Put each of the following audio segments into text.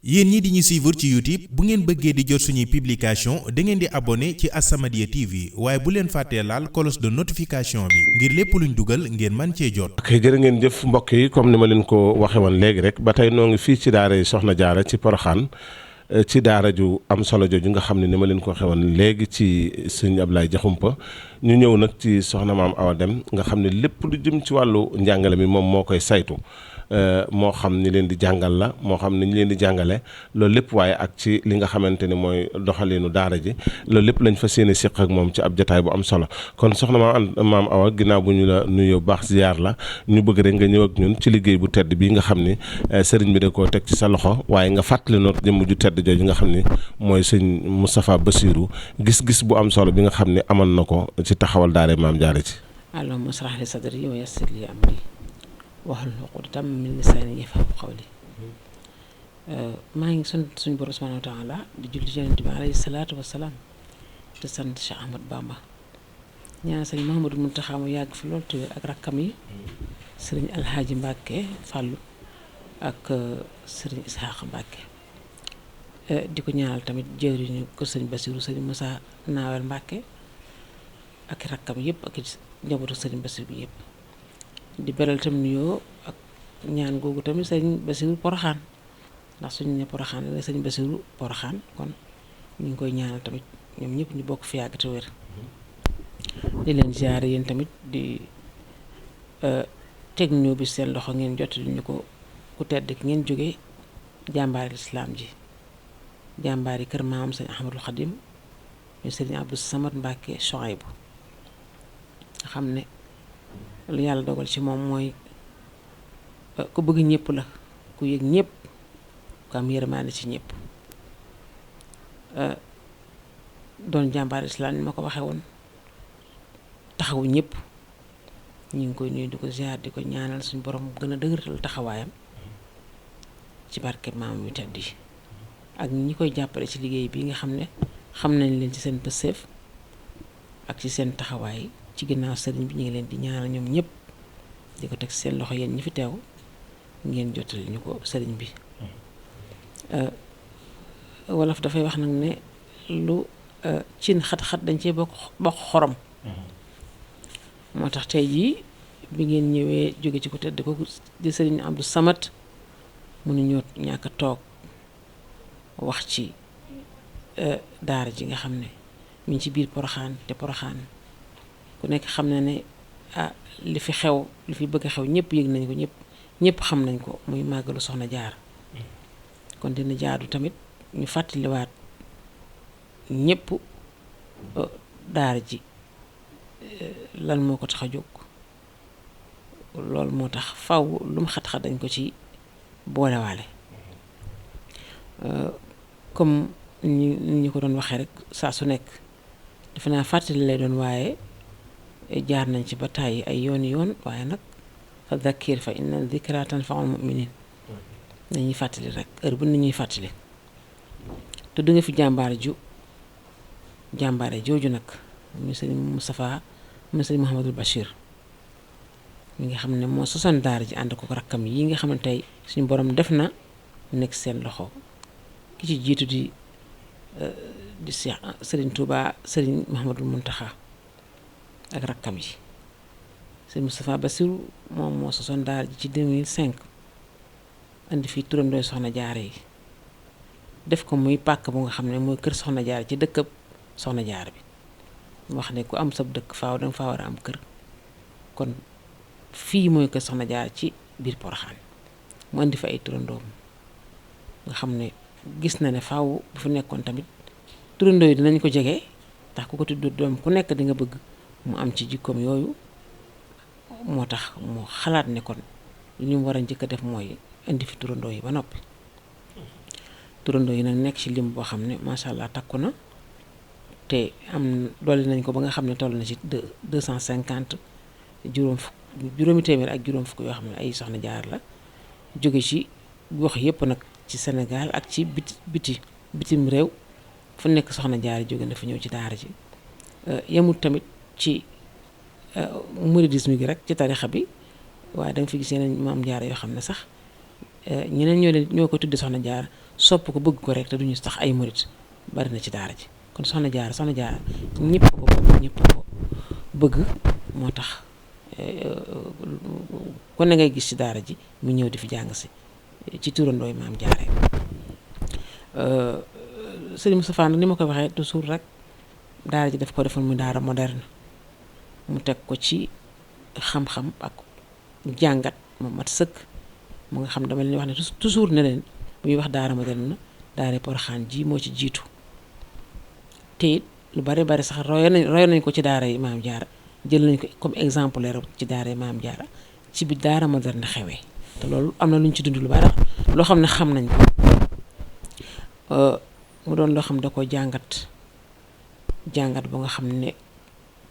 yéen ñi di ñu suivre ci YouTube bu ngeen bëggee di jot suñuy publication da ngeen di abonné ci As-Samadiyya TV waaye bu leen fàttee laal cloche de notification bi ngir lépp luñ dugal ngeen man cee jot. ok jërë ngeen jëf mbokk yi comme ni ma leen ko waxe woon léegi rek ba tey noo ngi fii ci daara Soxna Jaara ci Poroxaan ci daara ju am solo jooju nga xam ne ni ma leen ko waxe woon léegi ci sëñ Ablaye Jaxumpa ñu ñëw nag ci soxna maam Awa Dem nga xam ne lépp lu jëm ci wàllu njàngale mi moom moo koy saytu. moo xam ni leen di jàngal la moo xam ni ñu leen di jàngale loolu lépp waaye ak ci li nga xamante ni mooy doxalinu daara ji loolu lépp lañ fas yéene séq ak moom ci ab jotaay bu am solo kon soxna maam Awa ginnaaw bu ñu la nuyoo baax ziar la ñu bëgg rek nga ñëw ak ñun ci liggéey bu tedd bi nga xam ni sëriñ bi da koo teg ci sa loxo waaye nga fàttali noo jëmm ju tedd jooju nga xam ni mooy sëñ Moustapha Bassirou gis-gis bu am solo bi nga xam ni amal na ko ci taxawal daara maam Jaara ci. allahumma shrah li sadri wa yassir li amri waxal uqdatam min lisaani yafqahu qawli maa ngi sant suñu borom subhanahu wa taala di julli ci Yonent bi alayhi salaatu wa salaam te sant Cheikh Ahmad Bamba ñaan sëñ Mouhamadou Mountakha mu yàgg fi lool te ak rakkam yi sëriñ Alhaaji Mbàkke Fàllu ak sëriñ Isxaaq Mbàkke di ko ñaanal tamit jëwriñu ko sëriñ Bassirou sëriñ Moussa Nawel Mbàkke ak rakkam yëpp ak njabootu sëriñ Bassirou bi yëpp di beral tam nuyoo ak ñaan googu tamit sëñ Bassirou Poroxaan ndax suñu ne Poroxaan la sëñ Bassirou Poroxaan kon ñu ngi koy ñaanal tamit ñoom ñëpp ñu bokk fi yàgg te wér di leen ziare yéen tamit di teg nuyoo bi seen loxo ngeen jot ñu ko ku tedd ki ngeen jóge jàmbaari lislaam ji jàmbaari kër maam sëñ Ahmadul Xadim ñu sëriñ Abdou Samad Mbàkke Sohaybu nga xam ne lu yàlla dogal ci moom mooy ku bëgg ñëpp la ku yëg ñëpp ku am yërmaande ci ñëpp doon jàmbaar islam ni ma ko waxee woon taxawu ñëpp ñu ngi koy nuyu di ko ziar di ko ñaanal suñu borom gën a dëgëral taxawaayam ci barke maam yu tedd yi ak ñi koy jàppale ci liggéey bi nga xam ne xam nañ leen ci seen pëseef ak ci seen taxawaay ci ginnaaw sëriñ bi ñu ngi leen di ñaanal ñoom ñëpp di ko teg seen loxo yéen ñi fi teew ngeen jottali ñu ko sëriñ bi wolof dafay wax nag ne lu cin xat-xat dañ cee bokk xorom moo tax tey jii bi ngeen ñëwee jóge ci ko tedd ko di sëriñ Abdou Samad mënuñoo ñàkk a toog wax ci daara ji nga xam ne mi ngi ci biir Poroxaan te Poroxaan ku nekk xam na ne li fi xew li fi bëgg a xew ñëpp yëg nañ ko ñëpp xam nañ ko muy màggalu Soxna Jaara kon dina jaadu tamit ñu fàttaliwaat ñëpp daara ji lan moo ko tax a jóg loolu moo tax faw lu mu xat-xat dañ ko ci boolewaale comme ñu ko doon waxee rek saa su nekk defe naa fàttali lay doon waaye jaar nañ ci ba tàyyi ay yoon waaye nag fa dhakkir fa inna dhikra tanfa'ul mu'minin nañuy fàttali rek heure bu ni ñuy fàttali te du nga fi jàmbaare jooju nag mu sëriñ Moustapha mu sëriñ Mouhamadul Bachir mi nga xam ne moo sosoon daara ji ànd ko rakkam yi nga xam ne tey suñu borom def na mu nekk seen loxo ki ci jiitu di Cheikh sëriñ Touba sëriñ Mouhamadul Mountakha ak rakkam yi sëriñ Moustapha Bassirou moom moo sosoon daara ji ci 2005 andi fii turandooy Soxna Jaara yi def ko muy pàkk bu nga xam ne mooy kër Soxna Jaara ci dëkkab Soxna Jaara bi mu wax ne ku am sab dëkk faaw danga faa war a am kër kon fii mooy kër Soxna Jaara ci biir Poroxaan mu andi fa ay turandoom nga xam ne gis na ne faaw bu fi nekkoon tamit turandoo yi dinañ ko jege ndax ku ko tudd doom ku nekk di nga bëgg mu am ci jikkoom yooyu moo tax mu xalaat ne kon li ñu war a njëkk a def mooy indi fi turandoo yi ba noppi turandoo yi nag nekk ci lim boo xam ne macha allah takku na te am dolli nañ ko ba nga xam ne toll na ci 250 juróomi téeméer ak juróom fukk yoo xam ne ay Soxna Jaara la jóge ci gox yépp nag ci Sénégal ak ci bitim réew fu nekk Soxna Jaara jóge na fa ñëw ci daara ji yemul tamit ci mouridisme gi rek ci tarixa bi waaye da nga fi gis yeneen maam Jaara yoo xam ne sax ñeneen ñoo ko tudde soxna jaara sopp ko bëgg ko rek te duñu tax ay murit bari na ci daara ji kon soxna jaara ñëpp ko bëgg moo tax kon ngay gis ci daara ji mu ñëw di fi jàng si ci turandooy maam jaare Sëriñ Moustapha nag ni ma koy waxee toujours rek daara ji daf ko defoon mu daara moderne mu teg ko ci xam-xam ak jàngat mu mat sëkk mu nga xam dama leen wax ne toujours ne leen bu ñuy wax daara moderne daara Porokhane ji moo ci jiitu te it lu bari sax roy nañ ko ci daara yi maam jaara jël nañ ko comme exemplaire ci daara yi maam jaara ci bi daara moderne xewee te loolu am na lu ñu ci dund lu bari loo xam ne xam nañ ko mu doon loo xam da ko jàngat ba nga xam ne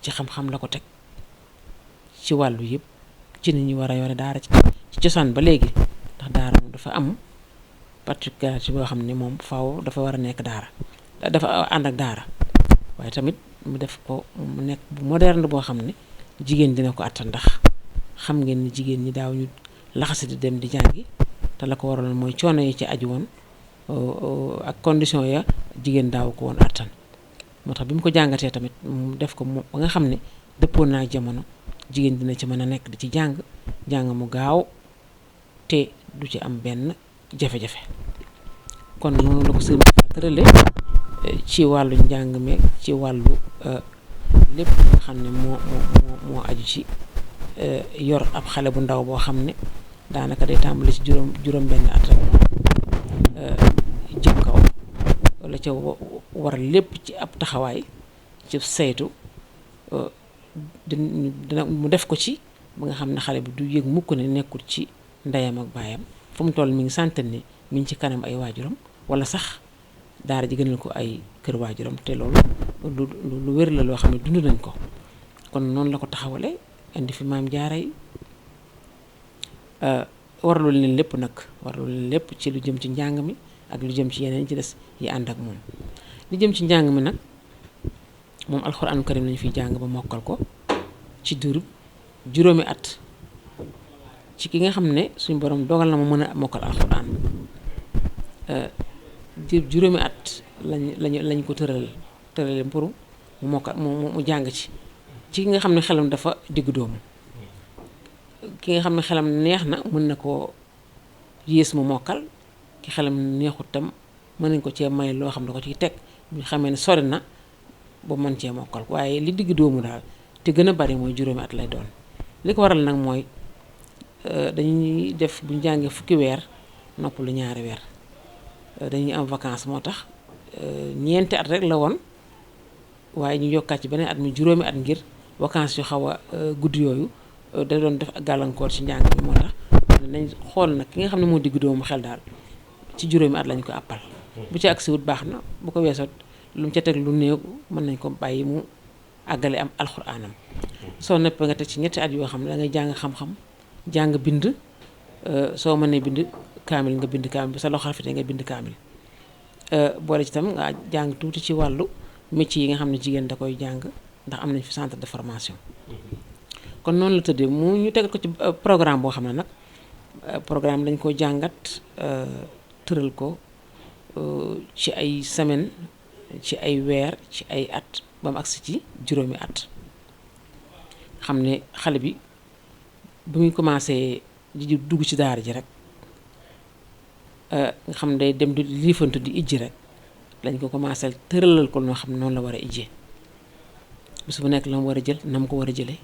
ci xam-xam la ko teg ci wàllu yëpp ci nit ñi war a yore daara ci cosaan ba léegi ndax daara moom dafa am particularité boo xam ne moom faaw dafa war a nekk daara dafa ànd ak daara waaye tamit mu def ko mu nekk bu moderne boo xam ne jigéen dina ko attan ndax xam ngeen ni jigéen ñi daaw ñu laxasi di dem di jàngi te la ko waroon mooy coono yi ci aju woon ak condition ya jigéen daaw ko woon attan moo tax bi mu ko jàngatee tamit mu def ko ba nga xam ne dëppoon naa jamono jigéen dina ci mën a nekk di ci jàng mu gaaw te du ci am benn jafe-jafe kon noonu la ko sëriñ bi tërale ci wàllu njàng meeg ci wàllu lépp nga xam ne moo aju ci yor ab xale bu ndaw boo xam ne daanaka day tàmbali ci juróom benn at jëm kaw wala ca war lépp ci ab taxawaay ci saytu dina mu def ko ci ba nga xam ne xale bi du yëg mukk ne nekkul ci ndeyam ak baayam fu mu toll mi ngi santan ne mi ngi ci kanam ay waajuram wala sax daara ji gënal ko ay kër waajuram te loolu lu wér la loo xam ne dund nañ ko kon noonu la ko taxawale indi fi maam jaara yi waralul leen lépp nag waralul leen lépp ci lu jëm ci njàng mi ak lu jëm ci yeneen ci des yi ànd ak moom li jëm ci njàng mi nag moom alxuraanu karim lañu fiy jàng ba mokkal ko ci durub juróomi at ci ki nga xam ne suñu borom dogal na ma mën a mokkal alxuraan juróomi at lañ ko tërale pour mu mokkal mu jàng ci ki nga xam ne xelam dafa diggu doomu ki nga xam ne xelam neex na mën na koo yées mu mokkal ki xelam neexut tam mën nañ ko cee may loo xam ne ko ciy teg bu xamee ne sori na ba mën cee mokkal waaye li digg doomu daal te gën a bari mooy juróomi at lay doon li ko waral nag mooy dañuy def bu ñu jàngee fukki weer nopp lu ñaari weer dañuy am vacances moo tax ñeenti at rek la woon waaye ñu yokkaat ci beneen at mi juróomi at ngir vacances yu xaw a guddi yooyu da doon def gàllankoor ci njàng mi moo tax nañ xool nag ki nga xam ne moo digg doomu xel daal ci juróomi at lañ ko àppal bu ci agsi wut baax na bu ko weesoo lu mu ca teg lu néew mën nañ ko bàyyi mu àggale am alxuraanam soo neppee nga teg ci ñetti at yoo xam ne da ngay jàng xam-xam jàng bind soo mënee bind kaamil nga bind kaamil bu sa loxo rafetee nga bind kaamil boole ci tam nga jàng tuuti ci wàllu métier yi nga xam ne jigéen da koy jàng ndax am nañ fi centre de formation kon noonu la tëddee mu ñu tegal ko ci programme boo xam ne nag programme dañ ko jàngat tëral ko ci ay semaine ci ay weer ci ay at ba mu agsi ci juróomi at xam ne xale bi bu muy commencé di dugg ci daara ji rek nga xam ne day dem di liifantu di ijji rek lañ ko commencé tëralal ko noo xam ne noonu la war a ijjee bis bu nekk la mu war a jël na mu ko war a jëlee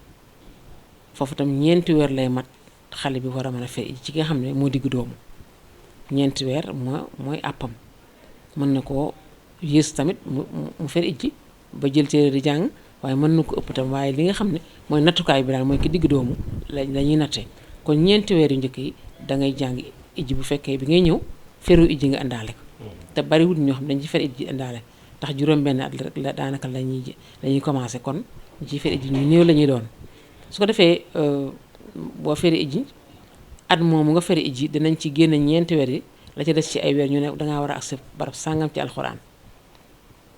foofu tam ñeenti weer lay mat xale bi war a mën a fay ci nga xam ne moo diggu doomu ñeenti weer mooy àppam mën na koo yées tamit mu fer ijji ba jël téere di jàng waaye mën na ko ëpp tam waaye li nga xam ne mooy nattukaay bi daal mooy ki diggu doomu la ñuy nattee kon ñeenti weer yu njëkk yi da ngay jàng ijji bu fekkee bi ngay ñëw feru ijji nga indaale ko te bariwul ñoo xam dañ ci fer ijji indaale ndax juróom-benn at rek la daanaka lañuy commencé kon ñu ciy fer ijji ñu néew la ñuy doon su ko defee boo feri ijji at moomu nga feri ijji dinañ ci génn ñeenti weer yi la ca des ci ay weer ñu ne dangaa war a agsi barab sàngam ci alxuraan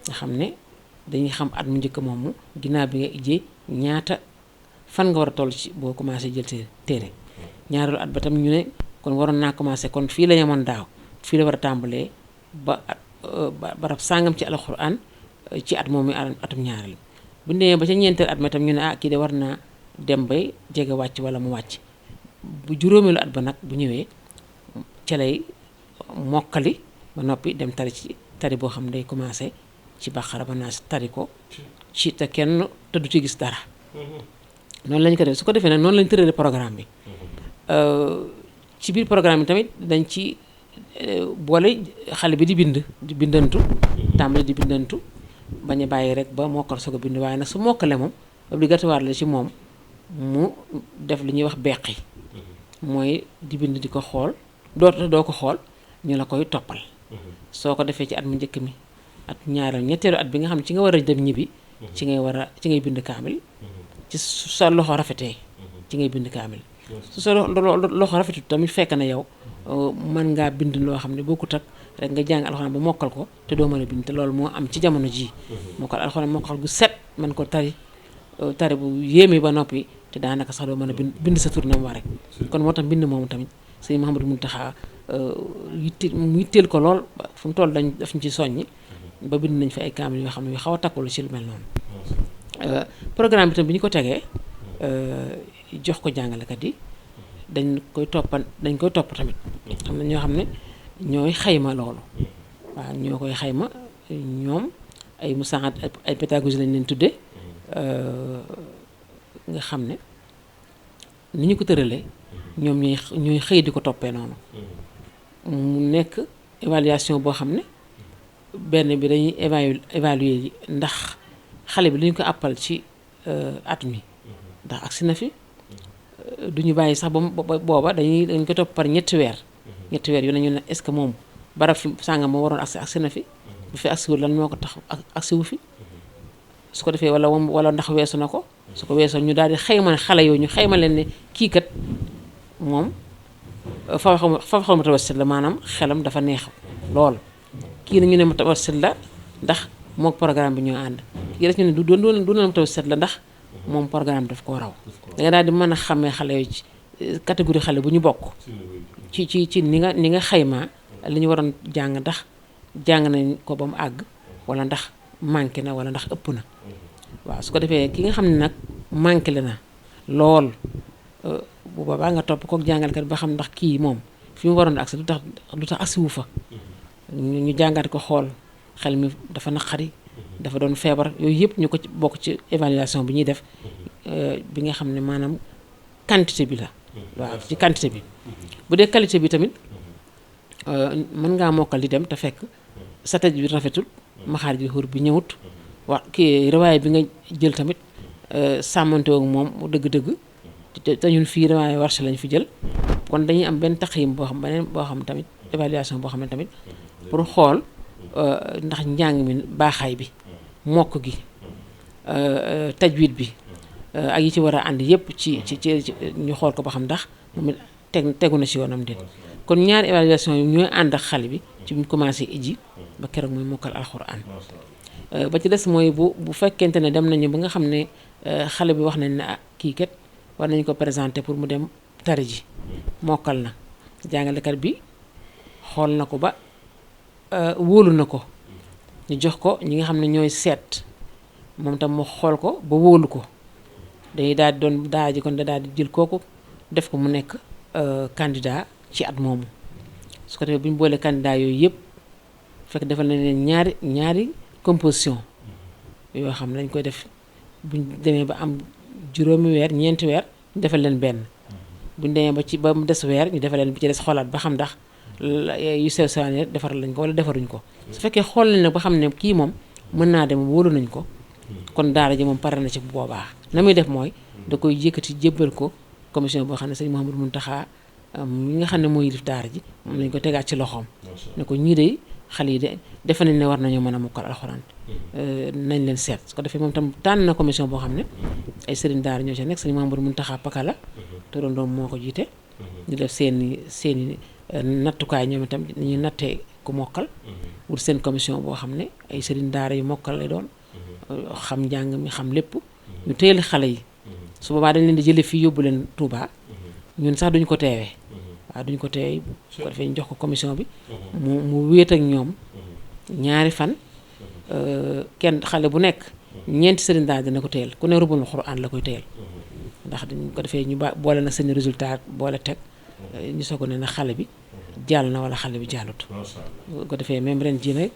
nga xam ne dañuy xam at mu njëkk moomu ginnaaw bi nga ijjee ñaata fan nga war a toll ci boo commencé jël téere ñaareelu at ba tam ñu ne kon waroon naa commencé kon fii la yemoon daaw fii la war a tàmbalee ba barab sàngam ci alxuraan ci at moom mi atum ñaareel bu demee ba ca ñeenteel at ma tam ñu ne kii de war naa dem bay jege wàcc wala mu wàcc bu juróomeelu at ba nag bu ñëwee ca lay mokkali ba noppi dem tari ci tari boo xam ne day commencé ci Baqara ba Naas tari ko ci te kenn te du ci gis dara noonu lañ ko def su ko defee nag noonu lañ tëralee programme bi ci biir programme bi tamit dañ ci boole xale bi di bindantu tàmbali di bindantu bañ a bàyyi rek ba mokkal soog a bind waaye nag su mokkale moom obligatoire la ci moom mu def li ñuy wax beqi mooy di bind di ko xool doo ko xool ñu la koy toppal soo ko defee ci at mu njëkk mi at ñaareel ñetteelu at bi nga xam ne ci nga war a dem ñibbi ci ngay bind kaamil ci sa loxo rafetee ci ngay bind kaamil su sa loxo rafetul tamit fekk na yow mën ngaa bind loo xam ne bokkut ak rek nga jàng alxuraan ba mokkal ko te doo mën a bind te loolu moo am ci jamono ji mokkal alxuraan mokkal gu set mën ko tari bu yéeme ba noppi te daanaka sax doo mën a bind sa tur na mu waree kon moo tax bind moomu tamit sëñ Mouhamadou Mountakha yitteel ko lool fu mu toll daf ñu ci soññi ba bind nañ fi ay kaamil yoo xam ne yu xaw a takkul ci lu mel noonu programme bi tam bi ñu ko tegee jox ko jàngalekat yi dañ koy topp tamit xam na ñoo xam ne ñooy xayma loolu waaw ñoo koy xayma ñoom ay musaat ay pédagogie lañ leen tuddee nga xam ne ni ñu ko tëralee ñoom ñooy xëy di ko toppee noonu mu nekk évaluation boo xam ne benn bi dañuy évaluer ndax xale bi li ñu ko àppal ci at mi ndax agsi na fi duñu bàyyi sax ba booba dañ ko topp par ñetti weer yu ne ñu ne est-ce que moom barab fi sàngam moo waroon agsi na fi bu fi agsiwul lan moo ko tax agsiwu fi su ko defee wala ndax weesu na ko su ko weesoo ñu daal di xayma ne xale yooyu ñu xayma leen ne kii kat moom fa xaw mutawassit la maanaam xelam dafa neex lool kii na ñu ne mutawassit la ndax mook programme bi ñoo ànd kii rek ñu ne du na mutawassit la ndax moom programme daf koo raw da nga daal di mën a xamee xale yooyu ci catégorie xale bu ñu bokk ci ni nga xaymaa li ñu waroon jàng ndax jàng nañ ko ba mu àgg wala ndax manqué na wala ndax ëpp na waaw su ko defee ki nga xam ne nag manqué le na lool bu boobaa nga topp kook jàngalkat ba xam ndax kii moom fi mu waroon agsi lu tax agsiwu fa ñu jàngat ko xool xel mi dafa naqari dafa doon feebar yooyu yëpp ñu ko bokk ci évaluation bi ñuy def bi nga xam ne maanaam quantité bi la waaw ci quantité bi bu dee qualité bi tamit mën ngaa mokkal di dem te fekk sa taj bi rafetul maxaar ji xur bi ñëwut kii riwaay bi nga jël tamit sàmmante ak moom mu dëgg-dëgg te ñun fii riwaay warsh lañ fi jël kon dañuy am benn taqyim boo xam tamit évaluation boo xam ne tamit pour xool ndax njàng mi baaxaay bi mokk gi tajwid bi ak yi ci war a ànd yépp ci ñu xool ko ba xam ndax moom it tegu na ci yoonam déet kon ñaari évaluation yi ñooy ànd ak xale bi ci buñ commencé iji ba keroog mooy mokkal alxuraan ba ci des mooy bu fekkente ne dem nañu ba nga xam ne xale bi wax nañ ne kii kat war nañ ko présenter pour mu dem tari ji mokkal na jàngalekat bi xool na ko ba wóolu na ko ñu jox ko ñi nga xam ne ñooy seet moom tam mu xool ko ba wóolu ko dañuy daal di doon daal ji kon daal di jël kooku def ko mu nekk candidat ci at moomu su ko defee bu ñu boolee candidat yooyu yëpp fekk defal na leen ñaari composition yoo xam ne dañ koy def buñ demee ba am juróomi weer ñeenti weer ñu defal leen benn buñ demee ba mu des weer ñu defal leen bi ci des xoolaat ba xam ndax yu sew sewaan defaral lañ ko wala defaruñ ko su fekkee xool nañ nag ba xam ne kii moom mën naa dem wóolu nañ ko kon daara ji moom pare na ci bu boobaa na muy def mooy da koy yëkkati jébbal ko commission boo xam ne sëñ Mouhamadou Mountakha mi nga xam ne mooy yilif daara ji moom lañ ko tegaat ci loxoom ne ko ñii de xale yi de defe nañ ne war nañoo mën a mokkal alxuraan nañ leen seet su ko defee moom tam tànn na commission boo xam ne ay sëriñ daara ñoo ci nekk sëñ Mouhamadou Mountakha Pakala turandoom moo ko jiite ñu def seeni nattukaay ñoom itam ñu nattee ku mokkal wut seen commission boo xam ne ay sëriñ daara yu mokkal lay doon xam njàng mi xam lépp ñu téyel xale yi su boobaa dañ leen di jële fii yóbbu leen Touba ñun sax duñ ko teewee waaw duñ ko teey bu ko defee ñu jox ko commission bi mu wéet ak ñoom ñaari fan kenn xale bu nekk ñeenti sëriñ daara dina ko teel ku ne rubul Alxuraan la koy teel ndax dañ ko defee ñu boole na seen résultat boole teg ñu soog ne na xale bi jàll na wala xale bi jàllut bu ko defee même ren ji rek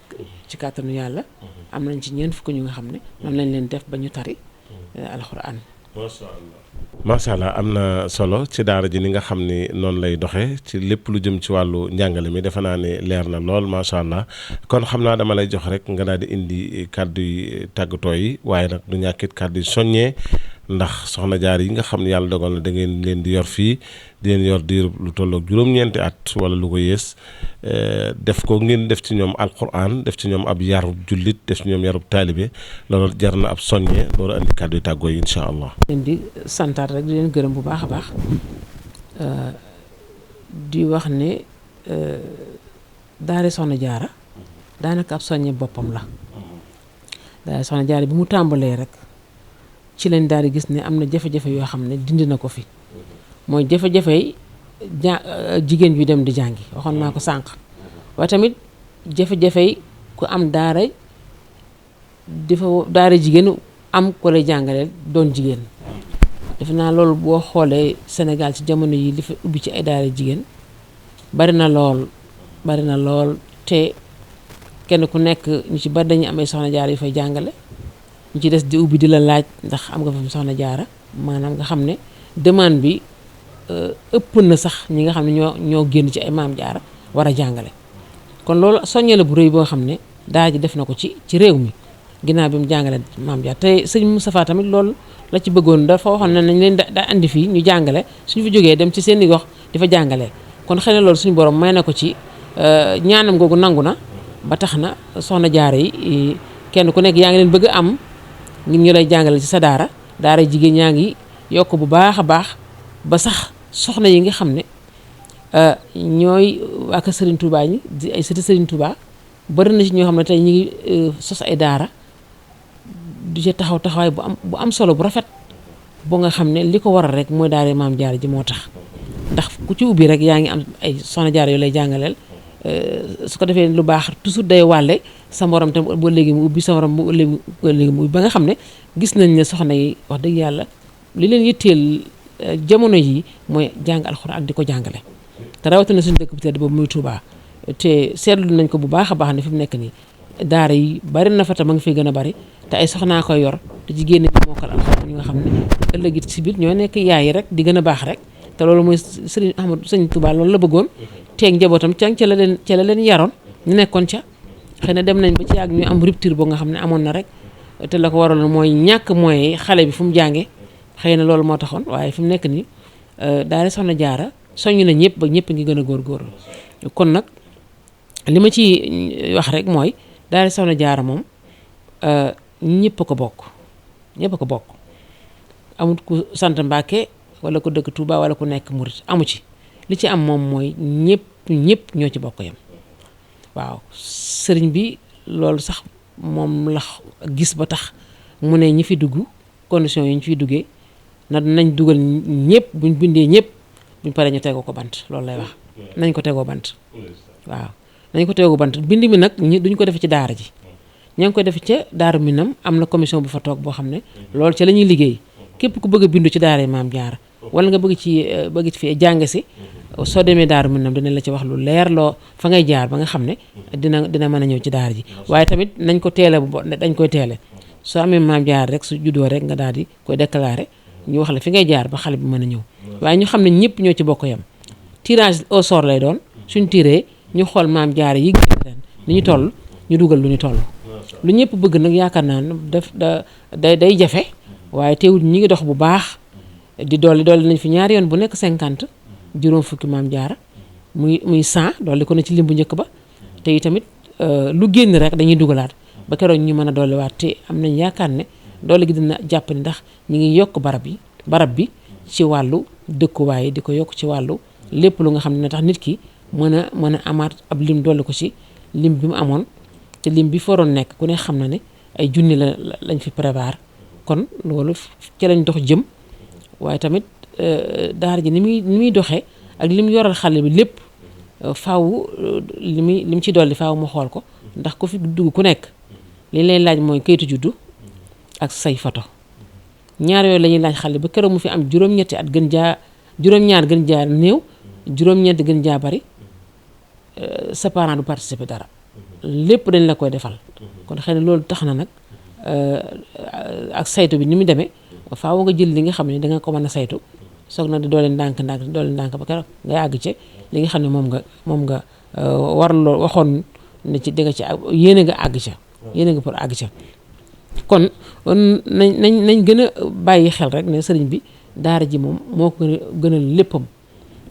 ci kàttanu yàlla am nañ ci ñeent fukk ñu nga xam ne noonu lañ leen def ba ñu tari alxuraan. macha allah am na solo ci daara ji ni nga xam ni noonu lay doxee ci lépp lu jëm ci wàllu njàngale mi defe naa ne leer na lool macha allah kon xam naa dama lay jox rek nga daal di indi kàddu yi tàggatoo yi waaye nag du ñàkkit kàddu yi soññee ndax soxna jaar yi nga xam ne yàlla dogal na da ngeen leen di yor fii di leen yor diir lu tolloog juróom-ñeenti at wala lu ko yées def ko ngeen def ci ñoom alquran def ci ñoom ab yarub jullit def ci ñoom yarub taalibe loolu jar na ab soññee loolu andi kàddu yi tàggoo yi incha allah. leen di santaat rek di leen gërëm bu baax a baax di wax ne daara soxna jaara daanaka ab soññe boppam la daara soxna jaara bi mu tàmbalee rek ci leen daal di gis ne am na jafe-jafe yoo xam ne dindi na ko fi mooy jafe-jafe jigéen yu dem di jàngi waxoon naa ko sànq waaye tamit jafe-jafe ku am daara jigéen am ko lay jàngaleel doon jigéen defe naa loolu boo xoolee Sénégal ci jamono yi li fa ubbi ci ay daara jigéen bari na lool te kenn ku nekk ñu ci bari dañuy am ay soxna jaara yu fay jàngale ñu ci des di ubbi di la laaj ndax am nga fa soxna jaara maanaam nga xam ne demande bi ëpp na sax ñi nga xam ne ñoo génn ci ay maam jaara war a jàngale kon loolu soññe la bu rëy boo xam ne daara ji def na ko ci réew mi ginnaaw bi mu jàngale maam jaara te sëñ Moustapha tamit loolu la ci bëggoon dafa waxoon ne nañ leen da andi fii ñu jàngale suñu fi jógee dem ci seen i gox di fa jàngalee kon xëy na loolu suñu borom may na ko ci ñaanam googu nangu na ba tax na soxna jaara yi kenn ku nekk yaa ngi leen bëgg am ngir ñu lay jàngale ci sa daara jigéen ñaa ngi yokk bu baax a baax ba sax soxna yi nga xam ne ñooy waa kër Serigne Touba ñi di ay sëti Serigne Touba bari na ci ñoo xam ne tey ñu ngi sos ay daara du ci taxawaay bu am solo bu rafet boo nga xam ne li ko waral rek mooy daara maam jaara ji moo tax ndax ku ci ubbi rek yaa ngi am ay soxna jaara yu lay jàngaleel su ko defee lu baax toujours day wàlle sa morom tam ba léegi mu ubbi sa morom ba léegi mu ubbi ba nga xam ne gis nañ ne soxna yi wax dëgg yàlla li leen yitteel jamono yi mooy jàng alxuraan ak di ko jàngale te rawatina suñu dëkk bi tedd boobu muy Touba te seetlu nañ ko bu baax a baax ne fi mu nekk nii daara yi bari na fa tam a ngi fi gën a bari te ay soxnaa koy yor te jigéen ñi mokkal alxuraan ñu nga xam ne ëllëg it si biir ñoo nekk yaay yi rek di gën a baax rek te loolu mooy Serigne Ahmadou Serigne Touba loolu la bëggoon teeg njabootam ca la leen yaroon ñu nekkoon ca xëy na dem nañ ba ci yàgg ñu am rupture boo nga xam ne amoon na rek te la ko waraloon mooy ñàkk mooy xale bi fu mu jàngee xëy na loolu moo taxoon waaye fi mu nekk nii daara soxna jaara soññ na ñëpp ba ñëpp ngi gën a góorgóorlu kon nag li ma ci wax rek mooy daara soxna jaara moom ñëpp a ko bokk amut ku sant Mbàkke wala ku dëkk Touba wala ku nekk murit amu ci li ci am moom mooy ñëpp ñoo ci bokk yam waaw sëriñ bi loolu sax moom la gis ba tax mu ne ñi fi dugg condition yi ñu fiy duggee na nañ dugal ñëpp buñ bindee ñëpp buñ paree ñu tegoo ko bant loolu lay wax nañ ko tegoo bant waaw nañ ko tegoo bant bind mi nag duñ ko defe ci daara ji ña ngi koy def ca daara Minam am na commission bu fa toog boo xam ne loolu ca la ñuy liggéey képp ku bëgg a bindu ci daara yi maam jaara wala nga bëgg ci fi jàng si soo demee daara Minam dina la ci wax lu leer loo fa ngay jaar ba nga xam ne dina mën a ñëw ci daara ji waaye tamit nañ ko teele dañ koy teele soo amee maam jaara rek su juddoo rek nga daal di koy déclaré ñu wax la fi ngay jaar ba xale bi mën a ñëw waaye ñu xam ne ñëpp ñoo ci bokk yam tirage au sort lay doon suñ tiré ñu xool maam jaara yi génn ren ni ñu toll ñu dugal lu ñu toll lu ñëpp bëgg nag yaakaar naa day jafe waaye teewul ñi ngi dox bu baax di dolli nañ fi ñaari yoon bu nekk 50 juróom fukki maam jaara muy 100 dolli ko na ci lim bu njëkk ba te itamit lu génn rek dañuy dugalaat ba keroog ñu mën a dolliwaat te am nañ yaakaar ne doole gi dina jàpp ni ndax ñu ngi yokk barab bi ci wàllu dëkkuwaay di ko yokk ci wàllu lépp lu nga xam ne tax nit ki mën a amaat ab lim dolli ko ci lim bi mu amoon te lim bi foroon nekk ku ne xam na ne ay junni lañ fi prévoir kon loolu ci lañ dox jëm waaye tamit daara ji ni muy doxee ak lim yoral xale bi lépp faaw li mu ci dolli faaw mu xool ko ndax ku fi dugg ku nekk li lay laaj mooy kayitu juddu ak say photo ñaar yooyu la ñuy laaj xale ba keroog mu fi am juróom-ñetti at juróom-ñaar gën jaa néew juróom-ñeent gën jaa bari sa parent du participer dara lépp dañ la koy defal kon xëy na loolu tax na nag ak saytu bi ni mu demee faaw nga jël li nga xam ne danga ko mën a saytu soog na di doole ndànk ba keroog nga àgg ci li nga xam ne moom nga warloo waxoon ne ci danga ci yéene nga àgg ca yéene nga pour àgg ca kon nañ gën a bàyyi xel rek ne sëriñ bi daara ji moom moo ko gënal léppam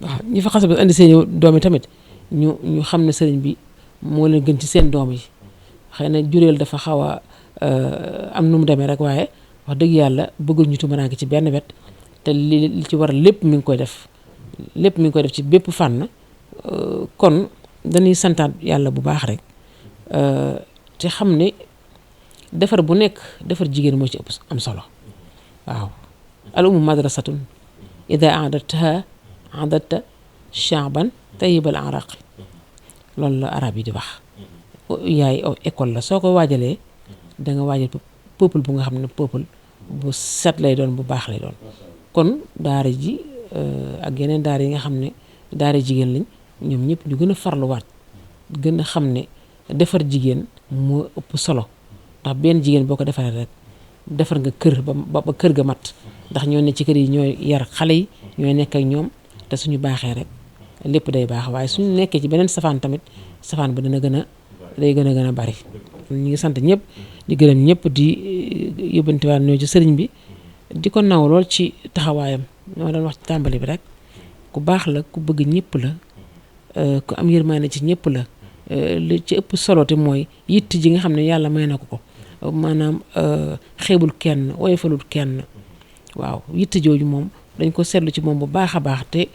waaw ñi fa xasa ba indi seen doom yi tamit ñu xam ne sëriñ bi moo leen gën ci seen doom yi xëy na jureel dafa xaw a am nu mu demee rek waaye wax dëgg yàlla bëggul ñu tumuraanke ci benn wet te li ci war lépp mi ngi koy def ci bépp fànn kon dañuy santaat yàlla bu baax rek te xam ne defar bu nekk defar jigéen moo ci ëpp am solo waaw al ummu madrasatun ida aadattaha aadatta shaaban tayyibal araqi loolu la arab yi di wax yaay école la soo ko waajalee da nga waajal peuple bu nga xam ne peuple bu set lay doon bu baax lay doon kon daara ji ak yeneen daara yi nga xam ne daara jigéen lañ ñoom ñëpp ñu gën a farluwaat gën a xam ne defar jigéen moo ëpp solo ndax benn jigéen boo ko defaree rek defar nga kër ba kër ga mat ndax ñoo ne ci kër yi ñooy yar xale yi ñooy nekk ak ñoom te suñu baaxee rek lépp day baax waaye suñu nekkee ci beneen safaan tamit safaan ba day gën a bari ñu ngi sant ñëpp di gërëm ñëpp di yóbbantiwaat ñoo ci sëriñ bi di ko naw lool ci taxawaayam ñoo doon wax ci tàmbali bi rek ku baax la ku bëgg ñëpp la ku am yërmaane ci ñëpp la li ci ëpp solo te mooy yitt ji nga xam ne yàlla may na ko maanaam xeebul kenn woyofalul kenn waaw yitt jooju moom dañ ko seetlu ci moom bu baax a baax te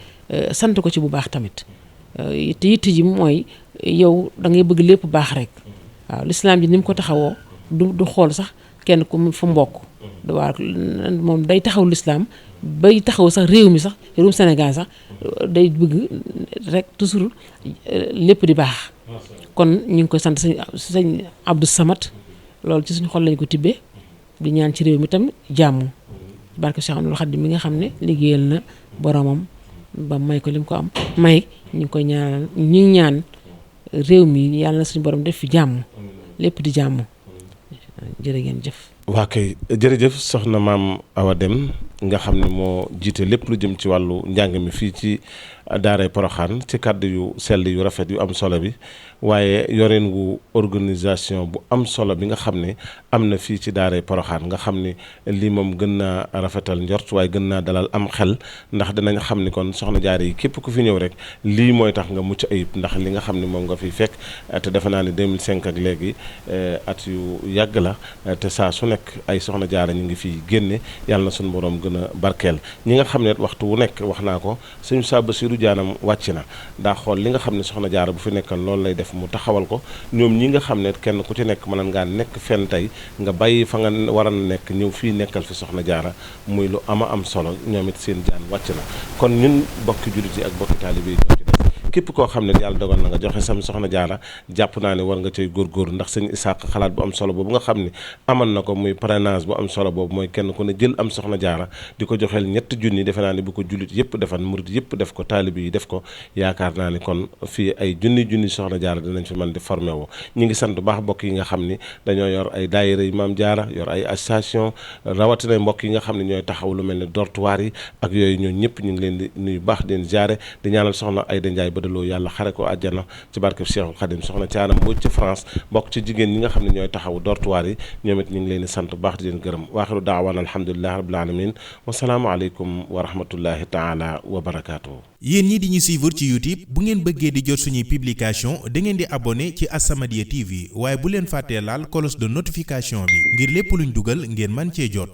sant ko ci bu baax tamit te yitt ji mooy yow da ngay bëgg lépp baax rek waaw lislaam ji ni mu ko taxawoo du xool sax kenn ku fa mbokk waaw moom day taxaw lislaam bay taxaw sax réew mi sax réewum Sénégal sax day bëgg rek toujours lépp di baax kon ñu ngi koy sant sëñ Abdou Samad loolu ci suñu xol lañ ko tibbee di ñaan ci réew mi tam jàmm barke Cheikh Amadou Khadim mi nga xam ne liggéeyal na boromam ba may ko li mu ko am may ñu ngi koy ñaanal ñu ñaan réew mi yàlla na suñu borom def fi jàmm lépp di jàmm jërë ngeen jëf. waa kay jërëjëf soxna maam Awa Deme nga xam ne moo jiite lépp lu jëm ci wàllu njàng mi fii ci daaray Porokhane ci kàddu yu sell yu rafet yu am solo bi waaye yoreen wu organisation bu am solo bi nga xam ne am na fii ci daaray Porokhane nga xam ne lii moom gën naa rafetal njort waaye gën naa dalal am xel ndax dinañ xam ni kon soxna jaare yi képp ku fi ñëw rek lii mooy tax nga mucc ayib ndax li nga xam ne moom nga fi fekk te defe naa ne 2005 ak léegi at yu yàgg la te saa su nekk ay soxna jaara ñu ngi fi génne yàlla na suñu borom gën a barkeel ñi nga xam ne waxtu wu nekk wax naa ko sëñ Saa Basiru jaanam wàcc na daa xool li nga xam ne soxna jaara bu fi nekkal loolu lay def mu taxawal ko ñoom ñi nga xam ne kenn ku ci nekk mën ngaa nekk fenn tey nga bàyyi fa nga war a nekk ñëw fii nekkal fi soxna jaara muy lu am solo ñoom it seen jaan wàcc na kon ñun bokki jullit yi ak bokki taalibe yi ñoo ci def képp koo xam ne yàlla dogal na nga joxe sam soxna jaara jàpp naa ne war nga cay góorgóorlu ndax sëñ Isaaq xalaat bu am solo boobu nga xam ne amal na ko muy parrainage bu am solo boobu mooy kenn ku ne jël am soxna jaara di ko joxeel 3 junni defe naa ne bu ko jullit yëpp defan murit yëpp def ko taalibe yi def ko yaakaar naa ne kon fii ay junni soxna jaara dinañ fi mën di formé woo ñi ngi sant baax mbokk yi nga xam ni dañoo yor ay daayira yi maam jaara yor ay association rawatina mbokk yi nga xam ne ñooy taxaw lu mel ne dortoir yi ak yooyu ñoo ñëpp ñu ngi leen di nuyu baax di leen jaare di ñaanal soxna Ayda Njaay badaloo yàlla xare ko àjjana ci barke Cheikhul Khadim soxna Caanam Mbooj ci France mbokk ci jigéen ñi nga xam ne ñooy taxaw dortoir yi ñoom it ñu ngi leen di sant baax di leen gërëm waaxiru daawaan alhamdulillahi rabbil alamin wasalaamu aleykum wa rahmatullahi taala wa barakaatuhu. yéen ñi di ñu suivre ci YouTube bu ngeen bëggee di jot suñuy publication da ngeen di abonné ci As-Samadiyya TV waaye bu leen fàttee laal cloche de notification bi ngir lépp luñ dugal ngeen mën cee jot.